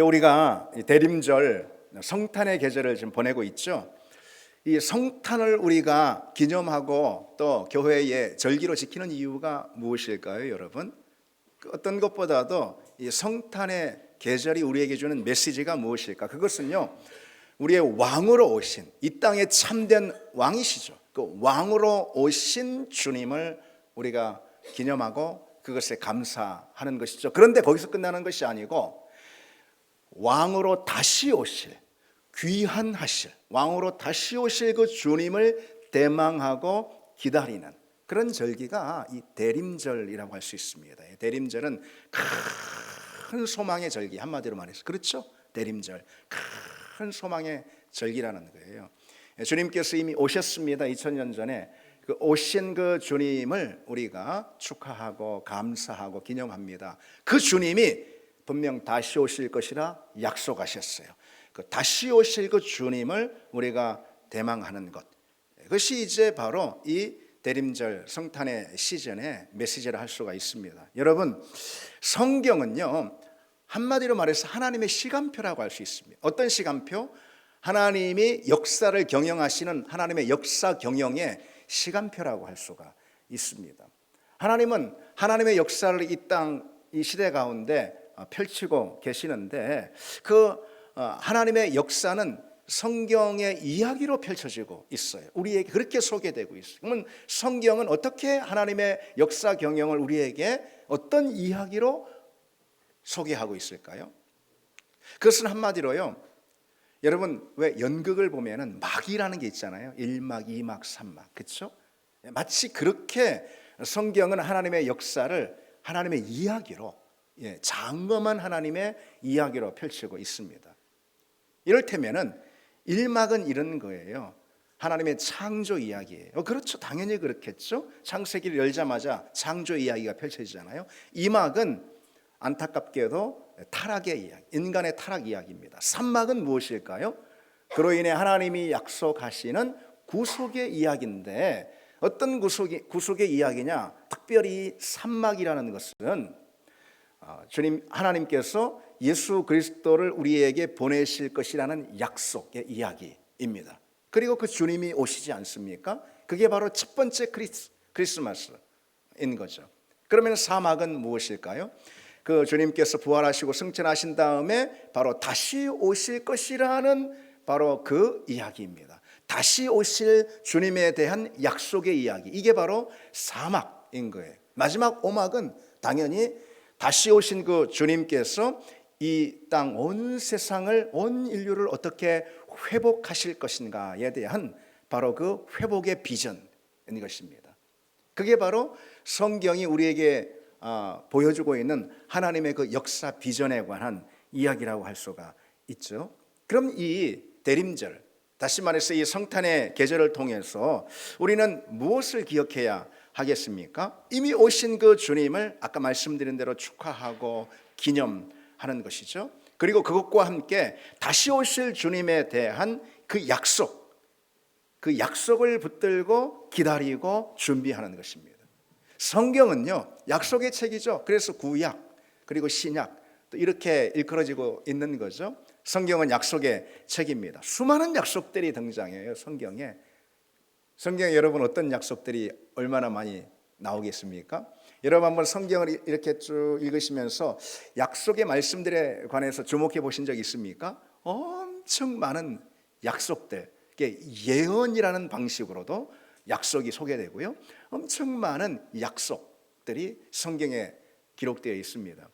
우리가 대림절 성탄의 계절을 지금 보내고 있죠. 이 성탄을 우리가 기념하고 또 교회의 절기로 지키는 이유가 무엇일까요, 여러분? 어떤 것보다도 이 성탄의 계절이 우리에게 주는 메시지가 무엇일까? 그것은요, 우리의 왕으로 오신, 이 땅에 참된 왕이시죠. 그 왕으로 오신 주님을 우리가 기념하고 그것에 감사하는 것이죠. 그런데 거기서 끝나는 것이 아니고 왕으로 다시 오실, 귀환하실, 왕으로 다시 오실 그 주님을 대망하고 기다리는 그런 절기가 이 대림절이라고 할 수 있습니다. 대림절은 큰 소망의 절기, 한마디로 말해서 그렇죠? 대림절, 큰 소망의 절기라는 거예요. 주님께서 이미 오셨습니다. 2000년 전에. 그 오신 그 주님을 우리가 축하하고 감사하고 기념합니다. 그 주님이 분명 다시 오실 것이라 약속하셨어요. 그 다시 오실 그 주님을 우리가 대망하는 것, 그것이 이제 바로 이 대림절 성탄의 시즌의 메시지를 할 수가 있습니다. 여러분, 성경은요, 한마디로 말해서 하나님의 시간표라고 할 수 있습니다. 어떤 시간표? 하나님이 역사를 경영하시는 하나님의 역사 경영의 시간표라고 할 수가 있습니다. 하나님은 하나님의 역사를 이 시대 가운데 펼치고 계시는데 그 하나님의 역사는 성경의 이야기로 펼쳐지고 있어요. 우리에게 그렇게 소개되고 있어요. 그러면 성경은 어떻게 하나님의 역사 경영을 우리에게 어떤 이야기로 소개하고 있을까요? 그것은 한마디로요, 여러분 왜 연극을 보면은 막이라는 게 있잖아요. 1막, 2막, 3막, 그렇죠? 마치 그렇게 성경은 하나님의 역사를 하나님의 이야기로, 장엄한 하나님의 이야기로 펼치고 있습니다. 이를테면은 1막은 이런 거예요. 하나님의 창조 이야기예요. 그렇죠, 당연히 그렇겠죠. 창세기를 열자마자 창조 이야기가 펼쳐지잖아요. 2막은 안타깝게도 타락의 이야기, 인간의 타락 이야기입니다. 3막은 무엇일까요? 그로 인해 하나님이 약속하시는 구속의 이야기인데 어떤 구속의 이야기냐? 특별히 3막이라는 것은 주님 하나님께서 예수 그리스도를 우리에게 보내실 것이라는 약속의 이야기입니다. 그리고 그 주님이 오시지 않습니까? 그게 바로 첫 번째 크리스마스인 거죠. 그러면 4막은 무엇일까요? 그 주님께서 부활하시고 승천하신 다음에 바로 다시 오실 것이라는 바로 그 이야기입니다. 다시 오실 주님에 대한 약속의 이야기, 이게 바로 4막인 거예요. 마지막 5막은 당연히 다시 오신 그 주님께서 이 땅 온 세상을, 온 인류를 어떻게 회복하실 것인가에 대한 바로 그 회복의 비전인 것입니다. 그게 바로 성경이 우리에게 보여주고 있는 하나님의 그 역사 비전에 관한 이야기라고 할 수가 있죠. 그럼 이 대림절, 다시 말해서 이 성탄의 계절을 통해서 우리는 무엇을 기억해야 하겠습니까? 이미 오신 그 주님을 아까 말씀드린 대로 축하하고 기념하는 것이죠. 그리고 그것과 함께 다시 오실 주님에 대한 그 약속을 붙들고 기다리고 준비하는 것입니다. 성경은요, 약속의 책이죠. 그래서 구약 그리고 신약 또 이렇게 일컬어지고 있는 거죠. 성경은 약속의 책입니다. 수많은 약속들이 등장해요. 성경에 여러분 어떤 약속들이 얼마나 많이 나오겠습니까? 여러분 한번 성경을 이렇게 쭉 읽으시면서 약속의 말씀들에 관해서 주목해 보신 적 있습니까? 엄청 많은 약속들, 예언이라는 방식으로도 약속이 소개되고요, 엄청 많은 약속들이 성경에 기록되어 있습니다.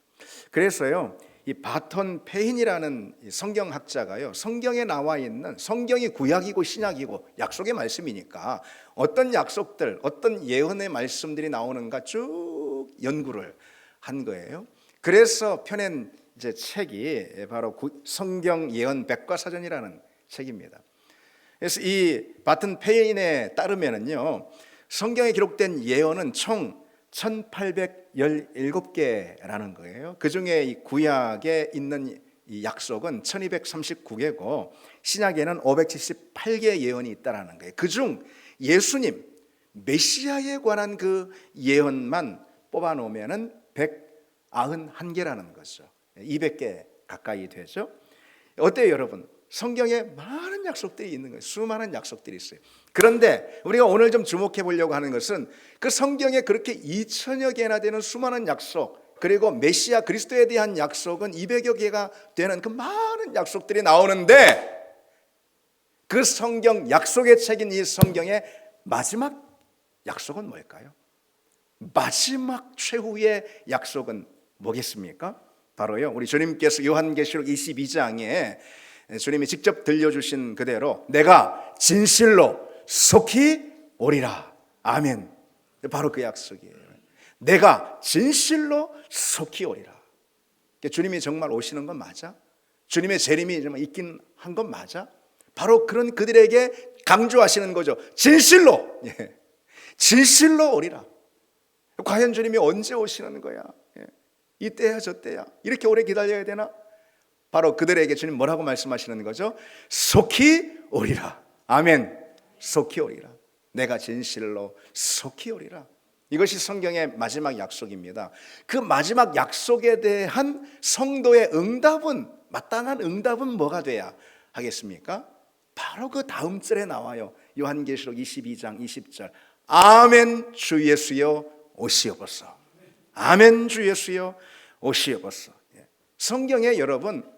그래서요, 이 바톤 페인이라는 성경학자가요, 성경에 나와 있는, 성경이 구약이고 신약이고 약속의 말씀이니까 어떤 약속들, 어떤 예언의 말씀들이 나오는가 쭉 연구를 한 거예요. 그래서 펴낸 이제 책이 바로 성경 예언 백과사전이라는 책입니다. 그래서 이 바튼 페인에 따르면은요, 성경에 기록된 예언은 총 1817개라는 거예요. 그 중에 이 구약에 있는 이 약속은 1239개고 신약에는 578개의 예언이 있다라는 거예요. 그중 예수님 메시아에 관한 그 예언만 뽑아 놓으면은 191개라는 거죠. 200개 가까이 되죠. 어때요 여러분? 성경에 많은 약속들이 있는 거예요. 수많은 약속들이 있어요. 그런데 우리가 오늘 좀 주목해 보려고 하는 것은 그 성경에 그렇게 2000여 개나 되는 수많은 약속, 그리고 메시아 그리스도에 대한 약속은 200여 개가 되는 그 많은 약속들이 나오는데, 그 성경 약속의 책인 이 성경의 마지막 약속은 뭘까요? 마지막 최후의 약속은 뭐겠습니까? 바로요, 우리 주님께서 요한계시록 22장에 주님이 직접 들려주신 그대로 내가 진실로 속히 오리라. 아멘. 바로 그 약속이에요. 내가 진실로 속히 오리라. 주님이 정말 오시는 건 맞아? 주님의 재림이 정말 있긴 한 건 맞아? 바로 그런 그들에게 강조하시는 거죠. 진실로, 진실로 오리라. 과연 주님이 언제 오시는 거야? 이때야 저때야 이렇게 오래 기다려야 되나? 바로 그들에게 주님 뭐라고 말씀하시는 거죠? 속히 오리라. 아멘. 속히 오리라. 내가 진실로 속히 오리라. 이것이 성경의 마지막 약속입니다. 그 마지막 약속에 대한 성도의 응답은, 마땅한 응답은 뭐가 돼야 하겠습니까? 바로 그 다음 절에 나와요. 요한계시록 22장 20절. 아멘 주 예수여 오시옵소서. 아멘 주 예수여 오시옵소서. 성경에 여러분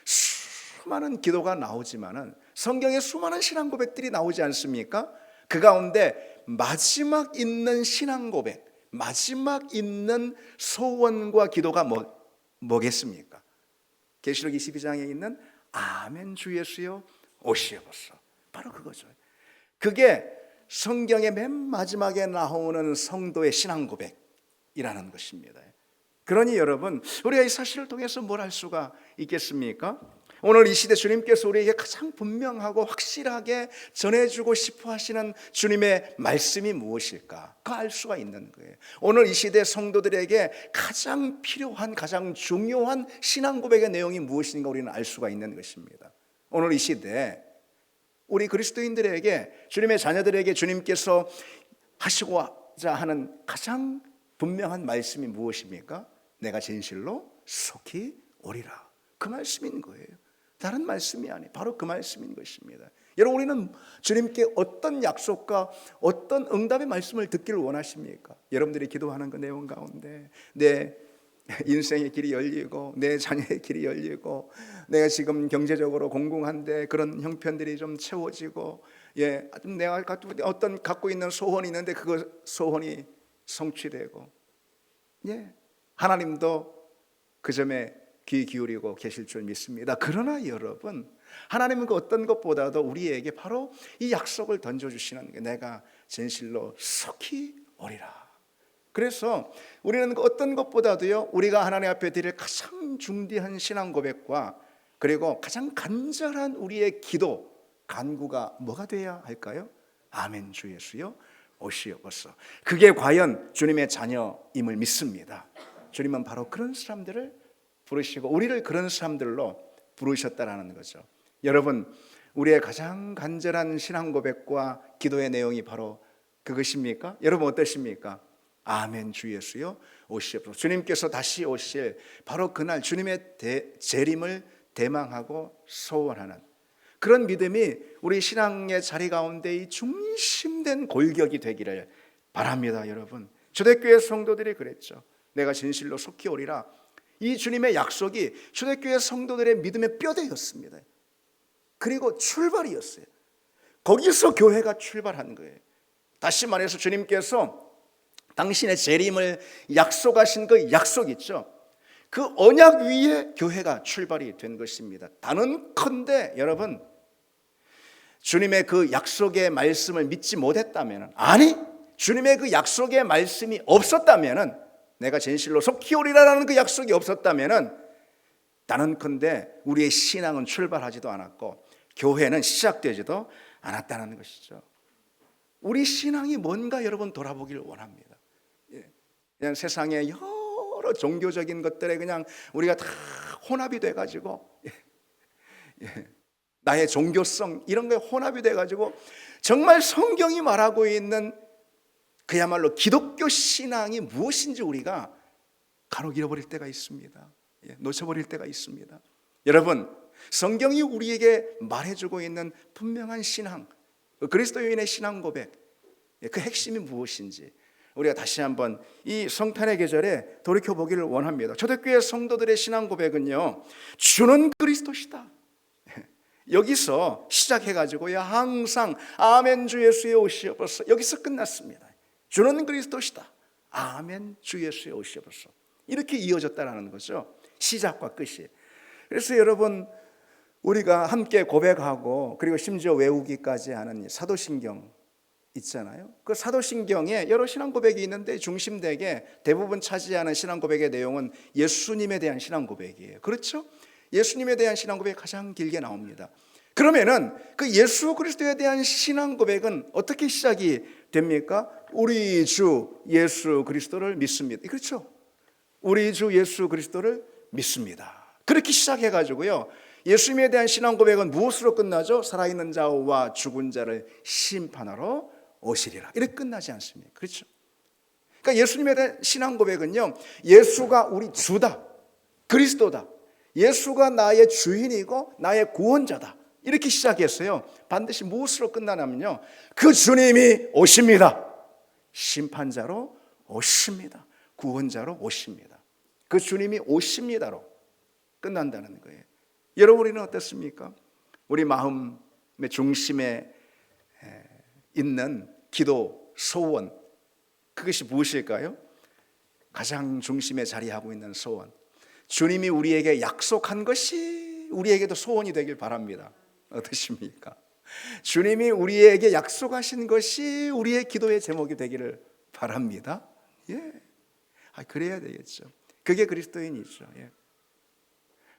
수많은 기도가 나오지만은, 성경에 수많은 신앙 고백들이 나오지 않습니까? 그 가운데 마지막 있는 신앙 고백, 마지막 있는 소원과 기도가 뭐겠습니까? 계시록 22장에 있는 아멘 주 예수여 오시옵소서. 바로 그거죠. 그게 성경의 맨 마지막에 나오는 성도의 신앙 고백이라는 것입니다. 그러니 여러분, 우리가 이 사실을 통해서 뭘 할 수가 있겠습니까? 오늘 이 시대 주님께서 우리에게 가장 분명하고 확실하게 전해주고 싶어 하시는 주님의 말씀이 무엇일까? 그 알 수가 있는 거예요. 오늘 이 시대 성도들에게 가장 필요한, 가장 중요한 신앙 고백의 내용이 무엇인가 우리는 알 수가 있는 것입니다. 오늘 이 시대 우리 그리스도인들에게, 주님의 자녀들에게 주님께서 하시고자 하는 가장 분명한 말씀이 무엇입니까? 내가 진실로 속히 오리라. 그 말씀인 거예요. 다른 말씀이 아니에요. 바로 그 말씀인 것입니다. 여러분, 우리는 주님께 어떤 약속과 어떤 응답의 말씀을 듣기를 원하십니까? 여러분들이 기도하는 그 내용 가운데 내 인생의 길이 열리고, 내 자녀의 길이 열리고, 내가 지금 경제적으로 공공한데 그런 형편들이 좀 채워지고, 내가 갖고 있는 소원이 있는데 그 소원이 성취되고, 하나님도 그 점에 귀 기울이고 계실 줄 믿습니다. 그러나 여러분, 하나님은 그 어떤 것보다도 우리에게 바로 이 약속을 던져주시는 게 내가 진실로 속히 오리라. 그래서 우리는 어떤 것보다도요, 우리가 하나님 앞에 드릴 가장 중대한 신앙 고백과 그리고 가장 간절한 우리의 기도, 간구가 뭐가 돼야 할까요? 아멘 주 예수여 오시옵소서. 그게 과연 주님의 자녀임을 믿습니다. 주님은 바로 그런 사람들을 부르시고 우리를 그런 사람들로 부르셨다라는 거죠. 여러분, 우리의 가장 간절한 신앙 고백과 기도의 내용이 바로 그것입니까? 여러분 어떠십니까? 아멘 주 예수여 오시옵소서. 주님께서 다시 오실 바로 그날 주님의 재림을 대망하고 소원하는 그런 믿음이 우리 신앙의 자리 가운데 이 중심된 골격이 되기를 바랍니다. 여러분, 초대교회 성도들이 그랬죠. 내가 진실로 속히 오리라. 이 주님의 약속이 초대교회 성도들의 믿음의 뼈대였습니다. 그리고 출발이었어요. 거기서 교회가 출발한 거예요. 다시 말해서 주님께서 당신의 재림을 약속하신 그 약속 있죠. 그 언약 위에 교회가 출발이 된 것입니다. 단언컨대 여러분, 주님의 그 약속의 말씀을 믿지 못했다면, 아니 주님의 그 약속의 말씀이 없었다면, 내가 진실로 속히 오리라라는 그 약속이 없었다면 단언컨대 우리의 신앙은 출발하지도 않았고 교회는 시작되지도 않았다는 것이죠. 우리 신앙이 뭔가 여러분 돌아보기를 원합니다. 그냥 세상의 여러 종교적인 것들에 그냥 우리가 다 혼합이 돼가지고 나의 종교성 이런 거에 혼합이 돼가지고 정말 성경이 말하고 있는 그야말로 기독교 신앙이 무엇인지 우리가 간혹 잃어버릴 때가 있습니다. 놓쳐버릴 때가 있습니다. 여러분, 성경이 우리에게 말해주고 있는 분명한 신앙, 그리스도인의 신앙 고백, 그 핵심이 무엇인지 우리가 다시 한번 이 성탄의 계절에 돌이켜보기를 원합니다. 초대교회 성도들의 신앙 고백은요, 주는 그리스도시다, 여기서 시작해가지고요 항상 아멘 주 예수의 오시옵소서, 여기서 끝났습니다. 주는 그리스도시다, 아멘 주 예수의 오시옵소서, 이렇게 이어졌다라는 거죠. 시작과 끝이. 그래서 여러분, 우리가 함께 고백하고 그리고 심지어 외우기까지 하는 사도신경 있잖아요. 그 사도신경에 여러 신앙 고백이 있는데 중심되게 대부분 차지하는 신앙 고백의 내용은 예수님에 대한 신앙 고백이에요. 그렇죠? 예수님에 대한 신앙 고백이 가장 길게 나옵니다. 그러면은 그 예수 그리스도에 대한 신앙 고백은 어떻게 시작이 됩니까? 우리 주 예수 그리스도를 믿습니다. 그렇죠? 우리 주 예수 그리스도를 믿습니다. 그렇게 시작해가지고요, 예수님에 대한 신앙 고백은 무엇으로 끝나죠? 살아있는 자와 죽은 자를 심판하러 오시리라, 이렇게 끝나지 않습니까? 그렇죠? 그러니까 예수님에 대한 신앙 고백은요, 예수가 우리 주다, 그리스도다, 예수가 나의 주인이고 나의 구원자다, 이렇게 시작했어요. 반드시 무엇으로 끝나냐면요, 그 주님이 오십니다, 심판자로 오십니다, 구원자로 오십니다, 그 주님이 오십니다로 끝난다는 거예요. 여러분, 우리는 어떻습니까? 우리 마음의 중심에 있는 기도, 소원, 그것이 무엇일까요? 가장 중심에 자리하고 있는 소원, 주님이 우리에게 약속한 것이 우리에게도 소원이 되길 바랍니다. 어떠십니까? 주님이 우리에게 약속하신 것이 우리의 기도의 제목이 되기를 바랍니다. 예, 그래야 되겠죠. 그게 그리스도인이죠. 예.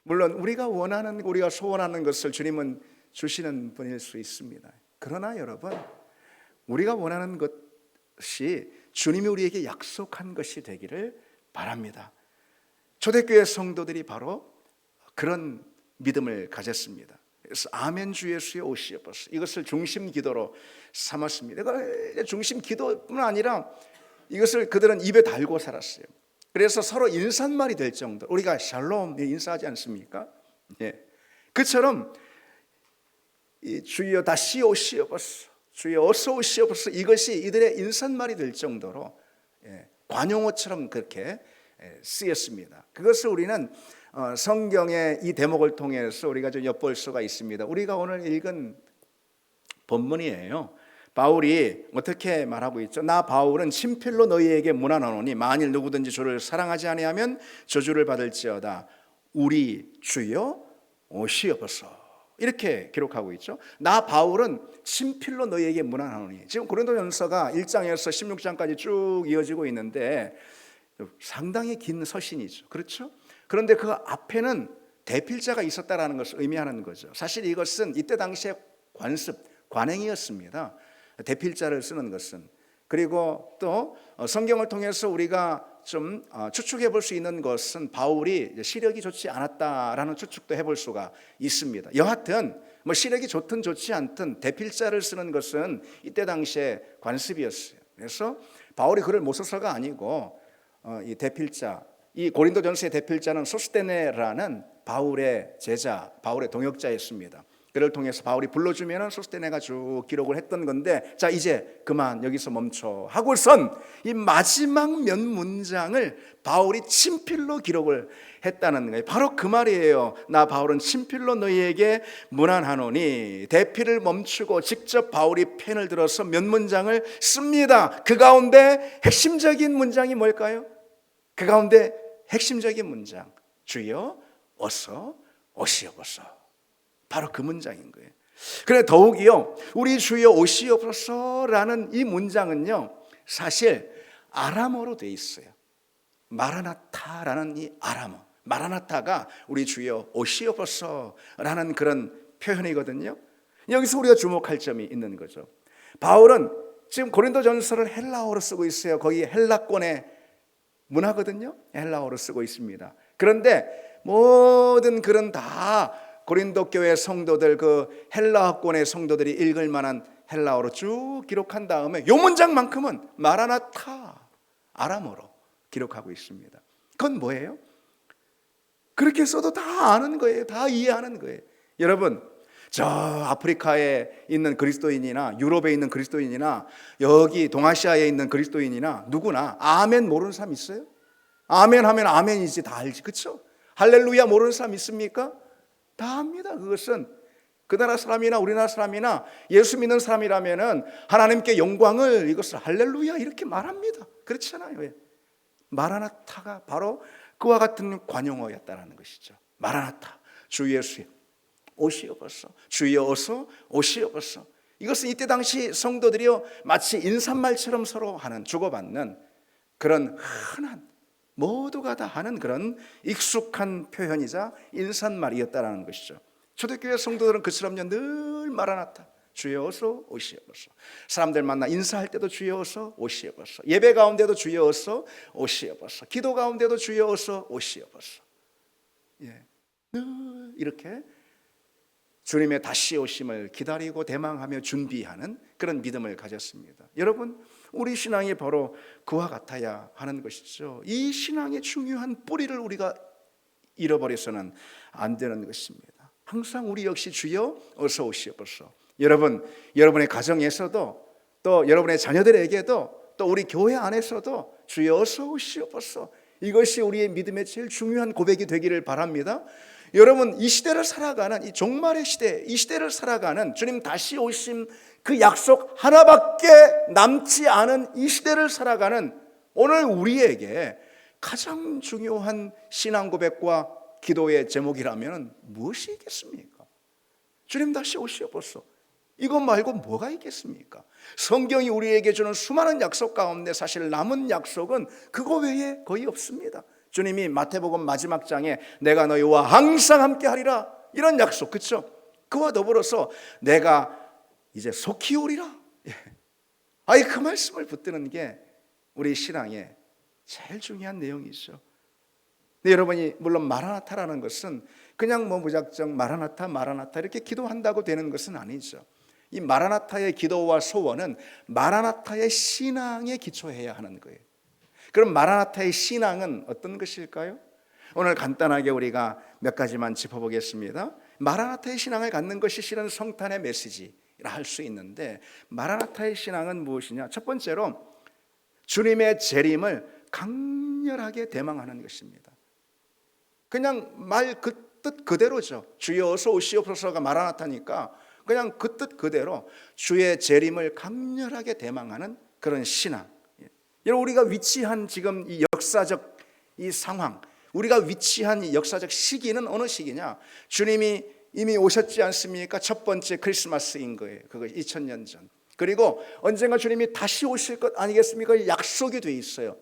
물론 우리가 원하는, 우리가 소원하는 것을 주님은 주시는 분일 수 있습니다. 그러나 여러분, 우리가 원하는 것이 주님이 우리에게 약속한 것이 되기를 바랍니다. 초대교회 성도들이 바로 그런 믿음을 가졌습니다. 그래서 아멘 주 예수의 오시옵소서, 이것을 중심 기도로 삼았습니다. 중심 기도뿐 아니라 이것을 그들은 입에 달고 살았어요. 그래서 서로 인사말이 될 정도, 우리가 샬롬 인사하지 않습니까? 예. 그처럼 주여 다시 오시옵소서, 주여 어서 오시옵소서, 이것이 이들의 인사말이 될 정도로 관용어처럼 그렇게 쓰였습니다. 그것을 우리는 성경의 이 대목을 통해서 우리가 좀 엿볼 수가 있습니다. 우리가 오늘 읽은 본문이에요. 바울이 어떻게 말하고 있죠? 나 바울은 친필로 너희에게 문안하노니 만일 누구든지 주를 사랑하지 아니하면 저주를 받을지어다. 우리 주여 오시옵소서, 이렇게 기록하고 있죠. 나 바울은 친필로 너희에게 문안하노니, 지금 고린도전서가 1장에서 16장까지 쭉 이어지고 있는데 상당히 긴 서신이죠. 그렇죠? 그런데 그 앞에는 대필자가 있었다라는 것을 의미하는 거죠. 사실 이것은 이때 당시의 관습, 관행이었습니다. 대필자를 쓰는 것은. 그리고 또 성경을 통해서 우리가 좀 추측해 볼 수 있는 것은 바울이 시력이 좋지 않았다라는 추측도 해볼 수가 있습니다. 여하튼 뭐 시력이 좋든 좋지 않든 대필자를 쓰는 것은 이때 당시의 관습이었어요. 그래서 바울이 글을 못 써서가 아니고 이 대필자, 이 고린도전서의 대필자는 소스테네라는 바울의 제자, 바울의 동역자였습니다. 그를 통해서 바울이 불러주면 소스테네가 쭉 기록을 했던 건데, 자 이제 그만 여기서 멈춰 하고선 이 마지막 몇 문장을 바울이 친필로 기록을 했다는 거예요. 바로 그 말이에요. 나 바울은 친필로 너희에게 문안하노니, 대필을 멈추고 직접 바울이 펜을 들어서 몇 문장을 씁니다. 그 가운데 핵심적인 문장이 뭘까요? 그 가운데 핵심적인 문장, 주여 어서 오시옵소서, 바로 그 문장인 거예요. 그래 더욱이요, 우리 주여 오시옵소서라는 이 문장은요 사실 아람어로 돼 있어요. 마라나타라는 이 아람어, 마라나타가 우리 주여 오시옵소서라는 그런 표현이거든요. 여기서 우리가 주목할 점이 있는 거죠. 바울은 지금 고린도전서를 헬라어로 쓰고 있어요. 거기 헬라권의 문화거든요. 헬라어로 쓰고 있습니다. 그런데 모든 글은 다 고린도 교회 성도들, 그 헬라어권의 성도들이 읽을 만한 헬라어로 쭉 기록한 다음에 이 문장만큼은 마라나타, 아람어로 기록하고 있습니다. 그건 뭐예요? 그렇게 써도 다 아는 거예요. 다 이해하는 거예요. 여러분, 저 아프리카에 있는 그리스도인이나 유럽에 있는 그리스도인이나 여기 동아시아에 있는 그리스도인이나 누구나 아멘 모르는 사람 있어요? 아멘 하면 아멘이지 다 알지, 그렇죠? 할렐루야 모르는 사람 있습니까? 다 압니다. 그것은 그 나라 사람이나 우리나라 사람이나 예수 믿는 사람이라면은 하나님께 영광을 이것을 할렐루야 이렇게 말합니다. 그렇잖아요. 왜? 마라나타가 바로 그와 같은 관용어였다는 것이죠. 마라나타, 주 예수여 오시옵소서, 주여 어서 오시옵소서. 이것은 이때 당시 성도들이요 마치 인사말처럼 서로 하는, 주고받는 그런 흔한, 모두가 다 하는 그런 익숙한 표현이자 인사말이었다는 것이죠. 초대교회 성도들은 그처럼요 늘 마라나타, 주여 어서 오시옵소서. 사람들 만나 인사할 때도 주여 어서 오시옵소서. 예배 가운데도 주여 어서 오시옵소서. 기도 가운데도 주여 어서 오시옵소서. 늘 이렇게 주님의 다시 오심을 기다리고 대망하며 준비하는 그런 믿음을 가졌습니다. 여러분, 우리 신앙이 바로 그와 같아야 하는 것이죠. 이 신앙의 중요한 뿌리를 우리가 잃어버려서는 안 되는 것입니다. 항상 우리 역시 주여 어서 오시옵소서. 여러분, 여러분의 가정에서도 또 여러분의 자녀들에게도 또 우리 교회 안에서도 주여 어서 오시옵소서. 이것이 우리의 믿음의 제일 중요한 고백이 되기를 바랍니다. 여러분, 이 시대를 살아가는 이 종말의 시대, 이 시대를 살아가는 주님 다시 오심 그 약속 하나밖에 남지 않은 이 시대를 살아가는 오늘 우리에게 가장 중요한 신앙 고백과 기도의 제목이라면 무엇이 있겠습니까? 주님 다시 오시옵소서. 이것 말고 뭐가 있겠습니까? 성경이 우리에게 주는 수많은 약속 가운데 사실 남은 약속은 그거 외에 거의 없습니다. 주님이 마태복음 마지막 장에 내가 너희와 항상 함께 하리라 이런 약속, 그렇죠? 그와 더불어서 내가 이제 속히 오리라. 그 말씀을 붙드는 게 우리 신앙의 제일 중요한 내용이죠. 근데 여러분이 물론 마라나타라는 것은 그냥 무작정 마라나타 마라나타 이렇게 기도한다고 되는 것은 아니죠. 이 마라나타의 기도와 소원은 마라나타의 신앙에 기초해야 하는 거예요. 그럼 마라나타의 신앙은 어떤 것일까요? 오늘 간단하게 우리가 몇 가지만 짚어보겠습니다. 마라나타의 신앙을 갖는 것이 실은 성탄의 메시지라 할 수 있는데, 마라나타의 신앙은 무엇이냐? 첫 번째로 주님의 재림을 강렬하게 대망하는 것입니다. 그냥 말 그 뜻 그대로죠. 주여 어서 오시옵소서가 마라나타니까 그냥 그 뜻 그대로 주의 재림을 강렬하게 대망하는 그런 신앙. 여러분, 우리가 위치한 지금 이 역사적 이 상황, 우리가 위치한 이 역사적 시기는 어느 시기냐? 주님이 이미 오셨지 않습니까? 첫 번째 크리스마스인 거예요. 그거 2000년 전. 그리고 언젠가 주님이 다시 오실 것 아니겠습니까? 약속이 돼 있어요.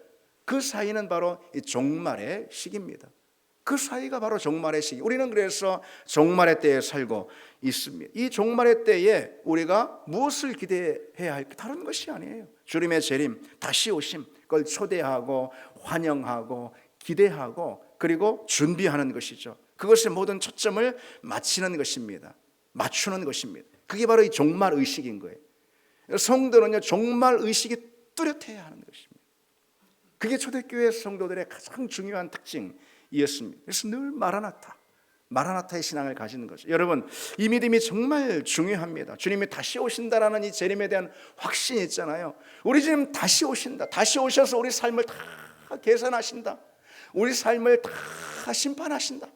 그 사이는 바로 이 종말의 시기입니다. 그 사이가 바로 종말의 시기. 우리는 그래서 종말의 때에 살고 있습니다. 이 종말의 때에 우리가 무엇을 기대해야 할까? 다른 것이 아니에요. 주님의 재림, 다시 오심, 그걸 초대하고 환영하고 기대하고 그리고 준비하는 것이죠. 그것의 모든 초점을 맞추는 것입니다. 맞추는 것입니다. 그게 바로 이 종말 의식인 거예요. 성도는요, 종말 의식이 뚜렷해야 하는 것입니다. 그게 초대교회 성도들의 가장 중요한 특징이었습니다. 그래서 늘 마라나타의 신앙을 가지는 거죠. 여러분, 이 믿음이 정말 중요합니다. 주님이 다시 오신다라는 이 재림에 대한 확신이 있잖아요. 우리 주님 다시 오신다. 다시 오셔서 우리 삶을 다 계산하신다. 우리 삶을 다 심판하신다.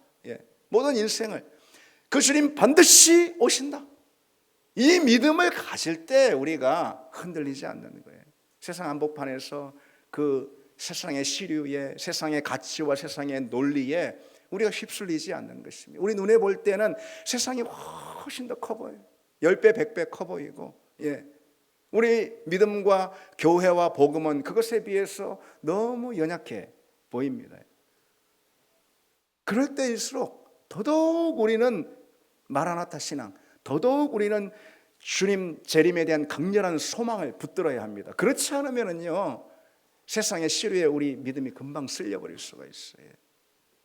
모든 인생을. 그 주님 반드시 오신다. 이 믿음을 가질 때 우리가 흔들리지 않는 거예요. 세상 한복판에서 그 세상의 시류에, 세상의 가치와 세상의 논리에 우리가 휩쓸리지 않는 것입니다. 우리 눈에 볼 때는 세상이 훨씬 더 커 보여요. 10배, 100배 커 보이고, 우리 믿음과 교회와 복음은 그것에 비해서 너무 연약해 보입니다. 그럴 때일수록 더더욱 우리는 마라나타 신앙, 더더욱 우리는 주님 재림에 대한 강렬한 소망을 붙들어야 합니다. 그렇지 않으면요, 세상의 시류에 우리 믿음이 금방 쓸려버릴 수가 있어요.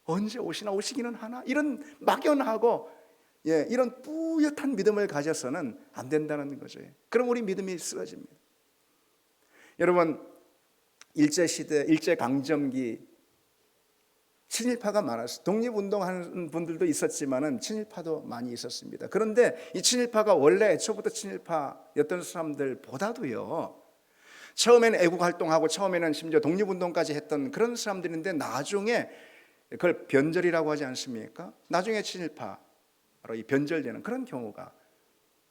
언제 오시나, 오시기는 하나, 이런 막연하고 이런 뿌옇한 믿음을 가져서는 안 된다는 거죠. 그럼 우리 믿음이 쓰러집니다. 여러분, 일제시대, 일제강점기 친일파가 많았어요. 독립운동하는 분들도 있었지만은 친일파도 많이 있었습니다. 그런데 이 친일파가 원래 애초부터 친일파였던 사람들보다도요, 처음에는 애국활동하고 처음에는 심지어 독립운동까지 했던 그런 사람들인데 나중에 그걸 변절이라고 하지 않습니까? 나중에 친일파로 이 변절되는 그런 경우가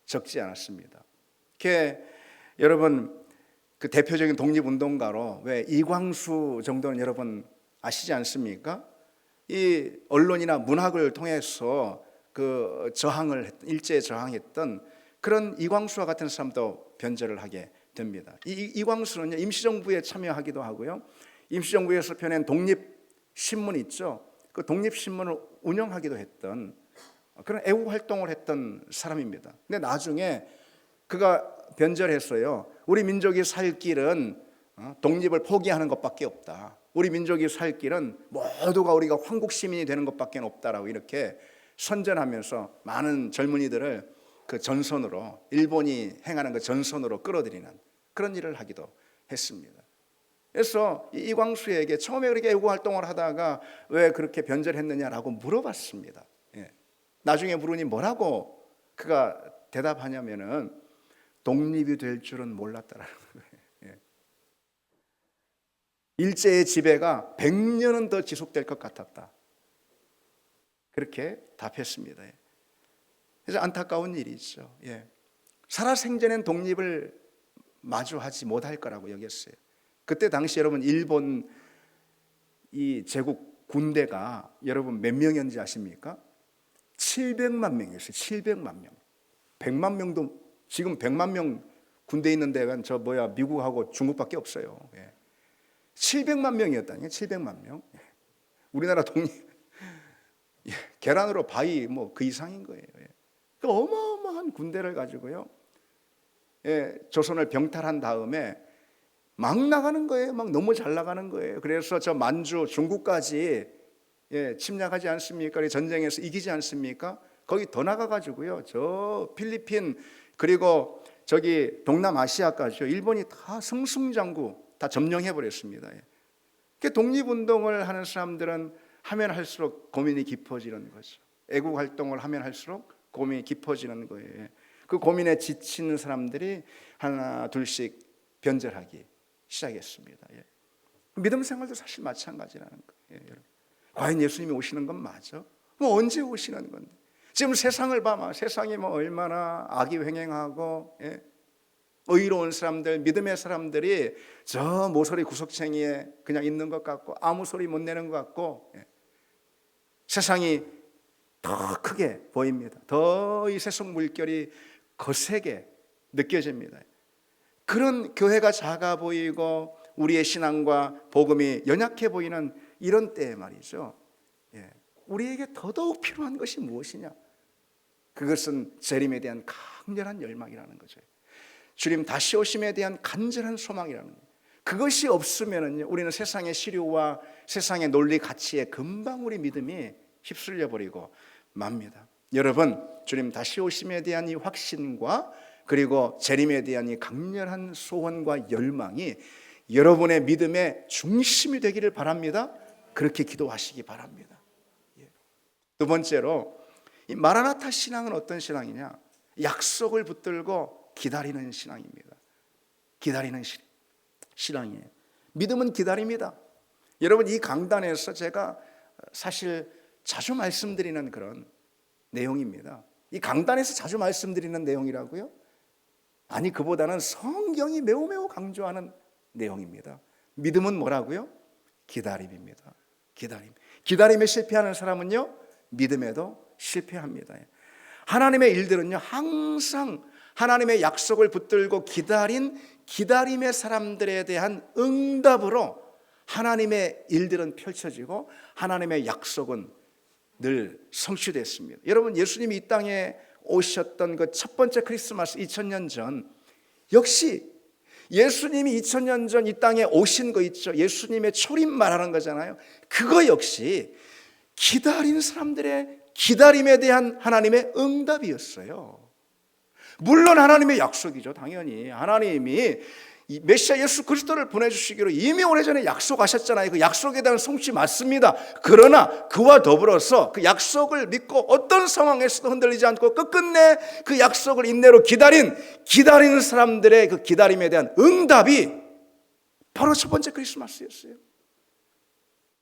적지 않았습니다. 여러분 그 대표적인 독립운동가로 왜 이광수 정도는 여러분 아시지 않습니까? 이 언론이나 문학을 통해서 그 일제에 저항했던 그런 이광수와 같은 사람도 변절을 하게 됩니다. 이광수는요, 임시정부에 참여하기도 하고요, 임시정부에서 펴낸 독립신문 있죠, 그 독립신문을 운영하기도 했던 그런 애국활동을 했던 사람입니다. 근데 나중에 그가 변절했어요. 우리 민족이 살 길은 독립을 포기하는 것밖에 없다. 우리 민족이 살 길은 모두가 우리가 황국 시민이 되는 것밖에 없다라고 이렇게 선전하면서 많은 젊은이들을 그 전선으로, 일본이 행하는 그 전선으로 끌어들이는 그런 일을 하기도 했습니다. 그래서 이광수에게 처음에 그렇게 애국 활동을 하다가 왜 그렇게 변절했느냐라고 물어봤습니다. 나중에 물으니 뭐라고 그가 대답하냐면은 독립이 될 줄은 몰랐다라는 거예요. 일제의 지배가 100년은 더 지속될 것 같았다, 그렇게 답했습니다. 그래서 안타까운 일이죠. 살아생전엔 독립을 마주하지 못할 거라고 여겼어요. 그때 당시 여러분 일본 이 제국 군대가 여러분 몇 명이었는지 아십니까? 700만 명이었어요. 700만 명. 100만 명도, 지금 100만 명 군대 있는 데가 미국하고 중국밖에 없어요. 700만 명이었다니까. 700만 명. 우리나라 계란으로 바위 그 이상인 거예요. 그 어마어마한 군대를 가지고요, 조선을 병탈한 다음에 막 나가는 거예요. 막 너무 잘 나가는 거예요. 그래서 저 만주, 중국까지 침략하지 않습니까? 전쟁에서 이기지 않습니까? 거기 더 나가가지고요, 저 필리핀 그리고 저기 동남아시아까지요, 일본이 다 승승장구 다 점령해 버렸습니다. 독립운동을 하는 사람들은 하면 할수록 고민이 깊어지는 거죠. 애국 활동을 하면 할수록 고민이 깊어지는 거예요. 그 고민에 지치는 사람들이 하나 둘씩 변절하기 시작했습니다. 믿음 생활도 사실 마찬가지라는 거예요. 과연 예수님이 오시는 건 맞아? 언제 오시는 건데? 지금 세상을 봐봐. 세상이 얼마나 악이 횡행하고, 의로운 사람들, 믿음의 사람들이 저 모서리 구석탱이에 그냥 있는 것 같고 아무 소리 못 내는 것 같고, 세상이 더 크게 보입니다. 더 이 세상 물결이 거세게 느껴집니다. 그런 교회가 작아 보이고 우리의 신앙과 복음이 연약해 보이는 이런 때에 말이죠, 우리에게 더더욱 필요한 것이 무엇이냐? 그것은 재림에 대한 강렬한 열망이라는 거죠. 주님 다시 오심에 대한 간절한 소망이라는 거예요. 그것이 없으면은요, 우리는 세상의 시류와 세상의 논리 가치에 금방 우리 믿음이 휩쓸려 버리고 맙니다. 여러분, 주님 다시 오심에 대한 이 확신과 그리고 재림에 대한 이 강렬한 소원과 열망이 여러분의 믿음의 중심이 되기를 바랍니다. 그렇게 기도하시기 바랍니다. 두 번째로, 이 마라나타 신앙은 어떤 신앙이냐? 약속을 붙들고 기다리는 신앙입니다. 기다리는 신앙이에요. 믿음은 기다립니다. 여러분, 이 강단에서 제가 사실 자주 말씀드리는 그런 내용입니다. 이 강단에서 자주 말씀드리는 내용이라고요? 아니, 그보다는 성경이 매우 강조하는 내용입니다. 믿음은 뭐라고요? 기다림입니다. 기다림에 실패하는 사람은요, 믿음에도 실패합니다. 하나님의 일들은요, 항상 하나님의 약속을 붙들고 기다림의 사람들에 대한 응답으로 하나님의 일들은 펼쳐지고 하나님의 약속은 늘 성취됐습니다. 여러분, 예수님이 이 땅에 오셨던 그 첫 번째 크리스마스 2000년 전, 역시 예수님이 2000년 전 이 땅에 오신 거 있죠. 예수님의 초림 말하는 거잖아요. 그거 역시 기다린 사람들의 기다림에 대한 하나님의 응답이었어요. 물론 하나님의 약속이죠. 당연히 하나님이 이 메시아 예수 그리스도를 보내주시기로 이미 오래전에 약속하셨잖아요. 그 약속에 대한 성취 맞습니다. 그러나 그와 더불어서 그 약속을 믿고 어떤 상황에서도 흔들리지 않고 끝끝내 그 약속을 인내로 기다리는 사람들의 그 기다림에 대한 응답이 바로 첫 번째 크리스마스였어요.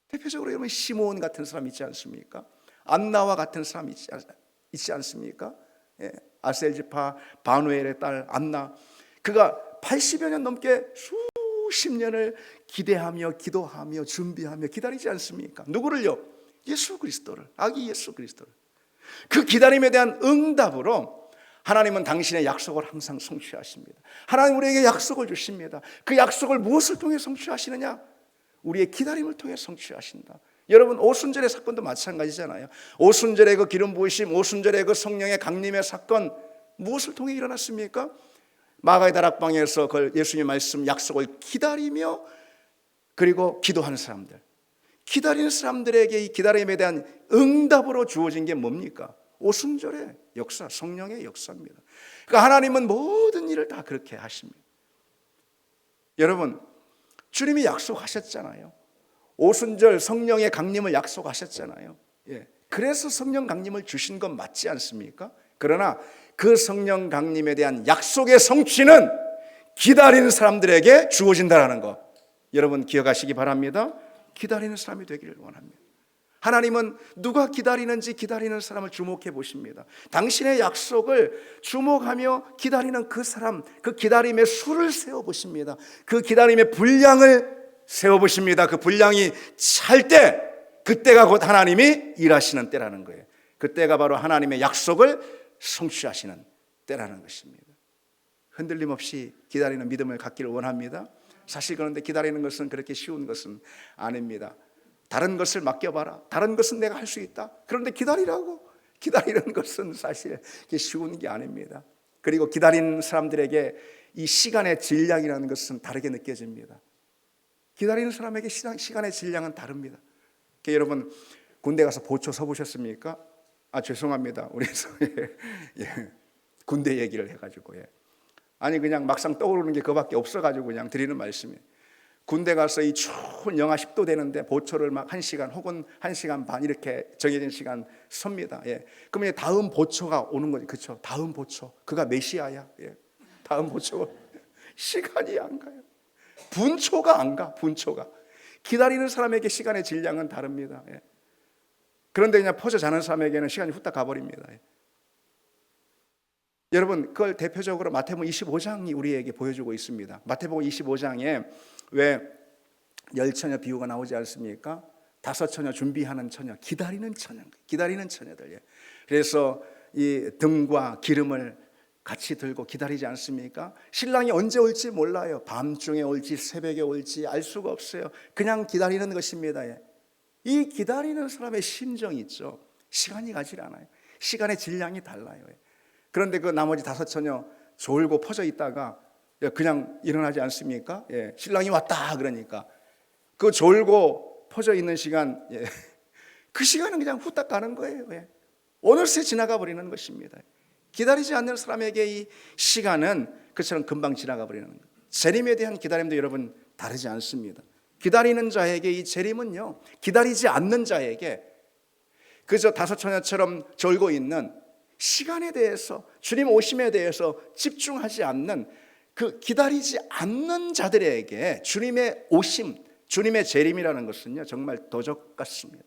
대표적으로 여러분 시므온 같은 사람 있지 않습니까? 안나와 같은 사람 있지 않습니까? 예, 아셀지파 바누엘의 딸 안나, 그가 80여 년 넘게 수십 년을 기대하며 기도하며 준비하며 기다리지 않습니까? 누구를요? 예수 그리스도를, 아기 예수 그리스도를. 그 기다림에 대한 응답으로 하나님은 당신의 약속을 항상 성취하십니다. 하나님 우리에게 약속을 주십니다. 그 약속을 무엇을 통해 성취하시느냐? 우리의 기다림을 통해 성취하신다. 여러분 오순절의 사건도 마찬가지잖아요. 오순절의 그 기름 부으심, 오순절의 그 성령의 강림의 사건 무엇을 통해 일어났습니까? 마가의 다락방에서 그 예수님의 말씀 약속을 기다리며 그리고 기도하는 사람들, 기다리는 사람들에게 이 기다림에 대한 응답으로 주어진 게 뭡니까? 오순절의 역사, 성령의 역사입니다. 그러니까 하나님은 모든 일을 다 그렇게 하십니다. 여러분 주님이 약속하셨잖아요. 오순절 성령의 강림을 약속하셨잖아요. 예. 그래서 성령 강림을 주신 건 맞지 않습니까? 그러나 그 성령 강림에 대한 약속의 성취는 기다리는 사람들에게 주어진다는 거 여러분 기억하시기 바랍니다. 기다리는 사람이 되기를 원합니다. 하나님은 누가 기다리는지 기다리는 사람을 주목해 보십니다. 당신의 약속을 주목하며 기다리는 그 사람, 그 기다림의 수를 세워보십니다. 그 기다림의 분량을 세워보십니다. 그 분량이 찰 때 그때가 곧 하나님이 일하시는 때라는 거예요. 그때가 바로 하나님의 약속을 성취하시는 때라는 것입니다. 흔들림 없이 기다리는 믿음을 갖기를 원합니다. 사실 그런데 기다리는 것은 그렇게 쉬운 것은 아닙니다. 다른 것을 맡겨봐라. 다른 것은 내가 할 수 있다. 그런데 기다리라고. 기다리는 것은 사실 쉬운 게 아닙니다. 그리고 기다리는 사람들에게 이 시간의 질량이라는 것은 다르게 느껴집니다. 기다리는 사람에게 시간의 질량은 다릅니다. 여러분 군대 가서 보초 서보셨습니까? 죄송합니다. 우리 예, 군대 얘기를 해가지고 아니 그냥 막상 떠오르는 게 그밖에 없어가지고 그냥 드리는 말씀이에요. 군대 가서 이 추운 영하 10도 되는데 보초를 막 1시간 혹은 1시간 반 이렇게 정해진 시간 섭니다. 그러면 다음 보초가 오는 거지, 그렇죠? 다음 보초, 그가 메시아야. 다음 보초 시간이 안 가요. 분초가 안 가. 분초가 기다리는 사람에게 시간의 질량은 다릅니다. 그런데 그냥 퍼져 자는 사람에게는 시간이 후딱 가버립니다. 여러분 그걸 대표적으로 마태복음 25장이 우리에게 보여주고 있습니다. 마태복음 25장에 왜 열처녀 비유가 나오지 않습니까? 5처녀 준비하는 처녀, 기다리는 처녀들. 그래서 이 등과 기름을 같이 들고 기다리지 않습니까? 신랑이 언제 올지 몰라요. 밤중에 올지 새벽에 올지 알 수가 없어요. 그냥 기다리는 것입니다. 이 기다리는 사람의 심정이 있죠. 시간이 가지 않아요. 시간의 질량이 달라요. 그런데 그 나머지 5처녀 졸고 퍼져 있다가 그냥 일어나지 않습니까? 신랑이 왔다 그러니까 그 졸고 퍼져 있는 시간, 그 시간은 그냥 후딱 가는 거예요. 어느새 지나가 버리는 것입니다. 기다리지 않는 사람에게 이 시간은 그처럼 금방 지나가 버리는 거예요. 재림에 대한 기다림도 여러분 다르지 않습니다. 기다리는 자에게 이 재림은요, 기다리지 않는 자에게 그저 5처녀처럼 졸고 있는 시간에 대해서, 주님 오심에 대해서 집중하지 않는 그 기다리지 않는 자들에게 주님의 오심, 주님의 재림이라는 것은요 정말 도적 같습니다.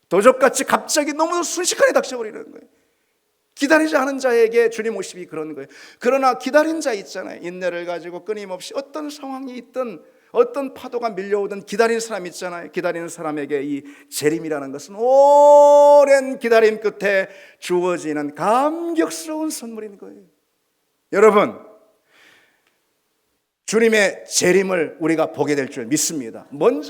도적같이 갑자기 너무 순식간에 닥쳐버리는 거예요. 기다리지 않은 자에게 주님 오심이 그런 거예요. 그러나 기다린 자 있잖아요. 인내를 가지고 끊임없이 어떤 상황이 있든 어떤 파도가 밀려오든 기다리는 사람 있잖아요. 기다리는 사람에게 이 재림이라는 것은 오랜 기다림 끝에 주어지는 감격스러운 선물인 거예요. 여러분, 주님의 재림을 우리가 보게 될 줄 믿습니다. 물론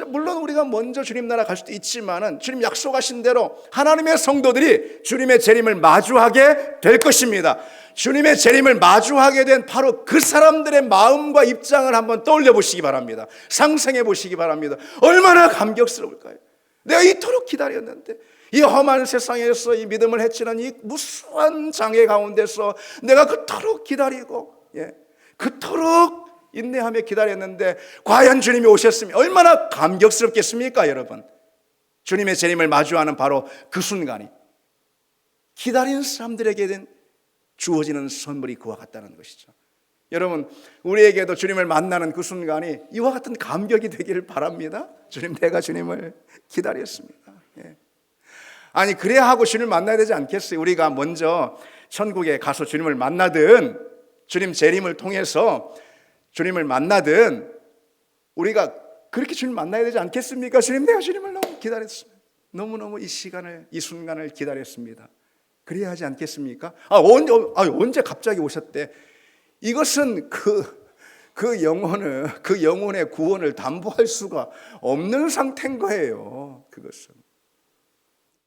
우리가 먼저 주님 나라 갈 수도 있지만은 주님 약속하신 대로 하나님의 성도들이 주님의 재림을 마주하게 될 것입니다. 주님의 재림을 마주하게 된 바로 그 사람들의 마음과 입장을 한번 떠올려 보시기 바랍니다. 상상해 보시기 바랍니다. 얼마나 감격스러울까요? 내가 이토록 기다렸는데, 이 험한 세상에서 이 믿음을 해치는 이 무수한 장애 가운데서 내가 그토록 기다리고, 그토록 인내하며 기다렸는데 과연 주님이 오셨으면 얼마나 감격스럽겠습니까, 여러분? 주님의 재림을 마주하는 바로 그 순간이 기다린 사람들에게는 주어지는 선물이 그와 같다는 것이죠. 여러분, 우리에게도 주님을 만나는 그 순간이 이와 같은 감격이 되기를 바랍니다. 주님, 내가 주님을 기다렸습니다. 예. 아니, 그래야 하고 주님을 만나야 되지 않겠어요? 우리가 먼저 천국에 가서 주님을 만나든 주님 재림을 통해서 주님을 만나든 우리가 그렇게 주님 만나야 되지 않겠습니까? 주님, 내가 주님을 너무 기다렸습니다. 너무너무 이 시간을, 이 순간을 기다렸습니다. 그래야 하지 않겠습니까? 언제 갑자기 오셨대? 이것은 그 영혼의 구원을 담보할 수가 없는 상태인 거예요. 그것은.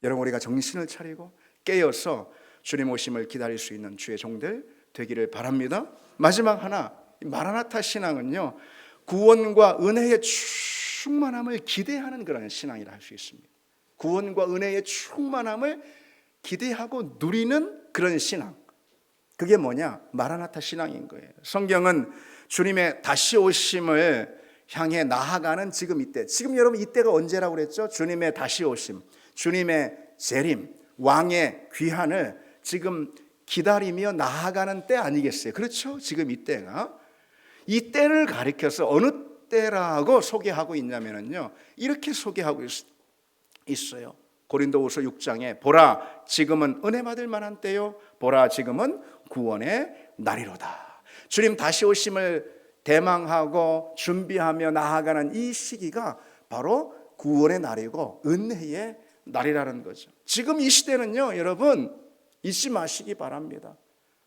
여러분, 우리가 정신을 차리고 깨어서 주님 오심을 기다릴 수 있는 주의 종들 되기를 바랍니다. 마지막 하나, 마라나타 신앙은요, 구원과 은혜의 충만함을 기대하는 그런 신앙이라 할 수 있습니다. 구원과 은혜의 충만함을 기대하고 누리는 그런 신앙, 그게 뭐냐? 마라나타 신앙인 거예요. 성경은 주님의 다시 오심을 향해 나아가는 지금 이때, 지금 여러분 이때가 언제라고 그랬죠? 주님의 다시 오심, 주님의 재림, 왕의 귀환을 지금 기다리며 나아가는 때 아니겠어요? 그렇죠? 지금 이때가, 이 때를 가리켜서 어느 때라고 소개하고 있냐면요, 이렇게 소개하고 있어요. 고린도후서 6장에 보라, 지금은 은혜 받을 만한 때요, 보라, 지금은 구원의 날이로다. 주님 다시 오심을 대망하고 준비하며 나아가는 이 시기가 바로 구원의 날이고 은혜의 날이라는 거죠. 지금 이 시대는요, 여러분 잊지 마시기 바랍니다.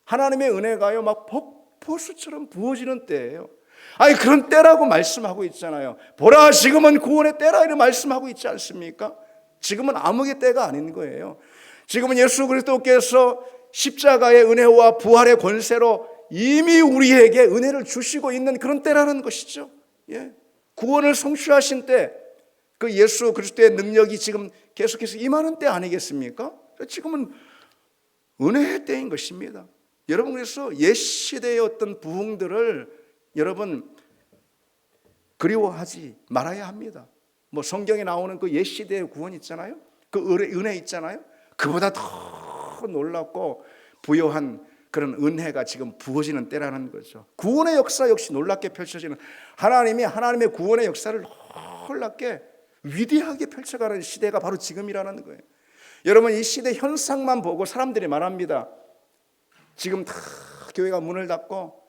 하나님의 은혜가요 막 폭포수처럼 부어지는 때예요. 아니, 그런 때라고 말씀하고 있잖아요. 보라, 지금은 구원의 때라, 이렇게 말씀하고 있지 않습니까? 지금은 암흑의 때가 아닌 거예요. 지금은 예수 그리스도께서 십자가의 은혜와 부활의 권세로 이미 우리에게 은혜를 주시고 있는 그런 때라는 것이죠. 예. 구원을 성취하신 때, 그 예수 그리스도의 능력이 지금 계속해서 임하는 때 아니겠습니까? 지금은 은혜의 때인 것입니다. 여러분, 그래서 옛 시대의 어떤 부흥들을 여러분 그리워하지 말아야 합니다. 뭐 성경에 나오는 그 옛 시대의 구원 있잖아요, 그 은혜 있잖아요, 그보다 더 놀랍고 부요한 그런 은혜가 지금 부어지는 때라는 거죠. 구원의 역사 역시 놀랍게 펼쳐지는, 하나님의 구원의 역사를 놀랍게 위대하게 펼쳐가는 시대가 바로 지금이라는 거예요. 여러분, 이 시대 현상만 보고 사람들이 말합니다. 지금 다 교회가 문을 닫고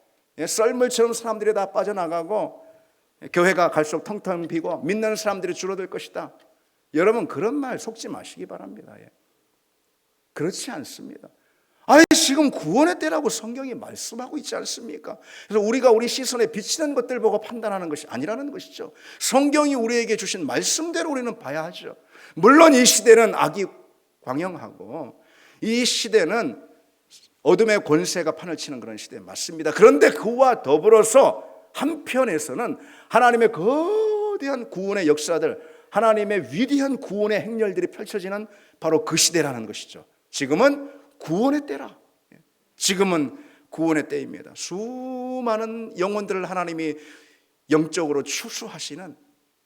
썰물처럼 사람들이 다 빠져나가고 교회가 갈수록 텅텅 비고 믿는 사람들이 줄어들 것이다. 여러분, 그런 말 속지 마시기 바랍니다. 그렇지 않습니다. 아니, 지금 구원의 때라고 성경이 말씀하고 있지 않습니까? 그래서 우리가 우리 시선에 비치는 것들 보고 판단하는 것이 아니라는 것이죠. 성경이 우리에게 주신 말씀대로 우리는 봐야 하죠. 물론 이 시대는 악이 광영하고 이 시대는 어둠의 권세가 판을 치는 그런 시대 맞습니다. 그런데 그와 더불어서 한편에서는 하나님의 거대한 구원의 역사들, 하나님의 위대한 구원의 행렬들이 펼쳐지는 바로 그 시대라는 것이죠. 지금은 구원의 때라. 지금은 구원의 때입니다. 수많은 영혼들을 하나님이 영적으로 추수하시는,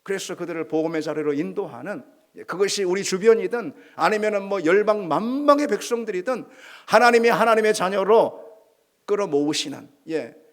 그래서 그들을 복음의 자리로 인도하는, 그것이 우리 주변이든 아니면은 뭐 열방 만방의 백성들이든 하나님의 자녀로 끌어모으시는,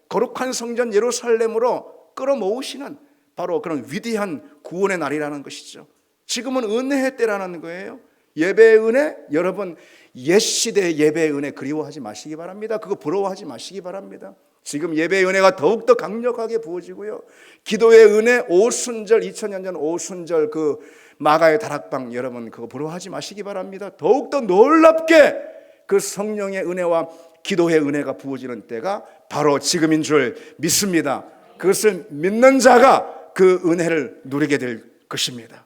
거룩한 성전 예루살렘으로 끌어모으시는 바로 그런 위대한 구원의 날이라는 것이죠. 지금은 은혜의 때라는 거예요. 예배의 은혜, 여러분 옛 시대의 예배의 은혜 그리워하지 마시기 바랍니다. 그거 부러워하지 마시기 바랍니다. 지금 예배의 은혜가 더욱더 강력하게 부어지고요, 기도의 은혜, 오순절, 2000년 전 오순절 그 마가의 다락방, 여러분 그거 부러워하지 마시기 바랍니다. 더욱더 놀랍게 그 성령의 은혜와 기도의 은혜가 부어지는 때가 바로 지금인 줄 믿습니다. 그것을 믿는 자가 그 은혜를 누리게 될 것입니다.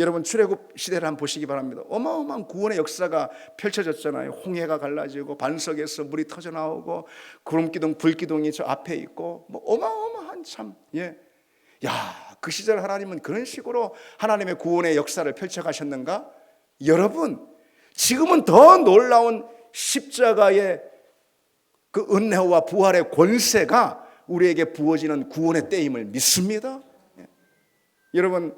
여러분, 출애굽 시대를 한번 보시기 바랍니다. 어마어마한 구원의 역사가 펼쳐졌잖아요. 홍해가 갈라지고 반석에서 물이 터져 나오고 구름기둥, 불기둥이 저 앞에 있고, 뭐 어마어마한 참, 그 시절 하나님은 그런 식으로 하나님의 구원의 역사를 펼쳐가셨는가? 여러분, 지금은 더 놀라운 십자가의 그 은혜와 부활의 권세가 우리에게 부어지는 구원의 때임을 믿습니다. 여러분,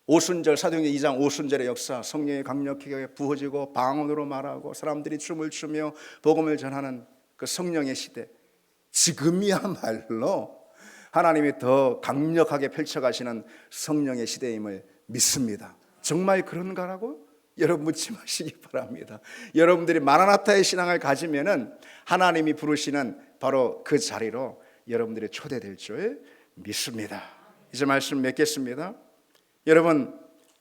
오순절, 사도행전 2장 오순절의 역사, 성령이 강력하게 부어지고 방언으로 말하고 사람들이 춤을 추며 복음을 전하는 그 성령의 시대, 지금이야말로 하나님이 더 강력하게 펼쳐가시는 성령의 시대임을 믿습니다. 정말 그런가라고? 여러분 묻지 마시기 바랍니다. 여러분들이 마라나타의 신앙을 가지면은 하나님이 부르시는 바로 그 자리로 여러분들이 초대될 줄 믿습니다. 이제 말씀 맺겠습니다. 여러분,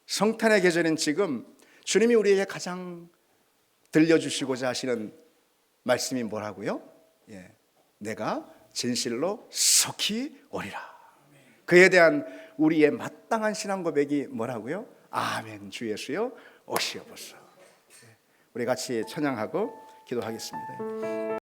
성탄의 계절인 지금 주님이 우리에게 가장 들려주시고자 하시는 말씀이 뭐라고요? 내가 진실로 속히 오리라. 그에 대한 우리의 마땅한 신앙 고백이 뭐라고요? 아멘. 주 예수여 오시옵소서. 우리 같이 찬양하고 기도하겠습니다.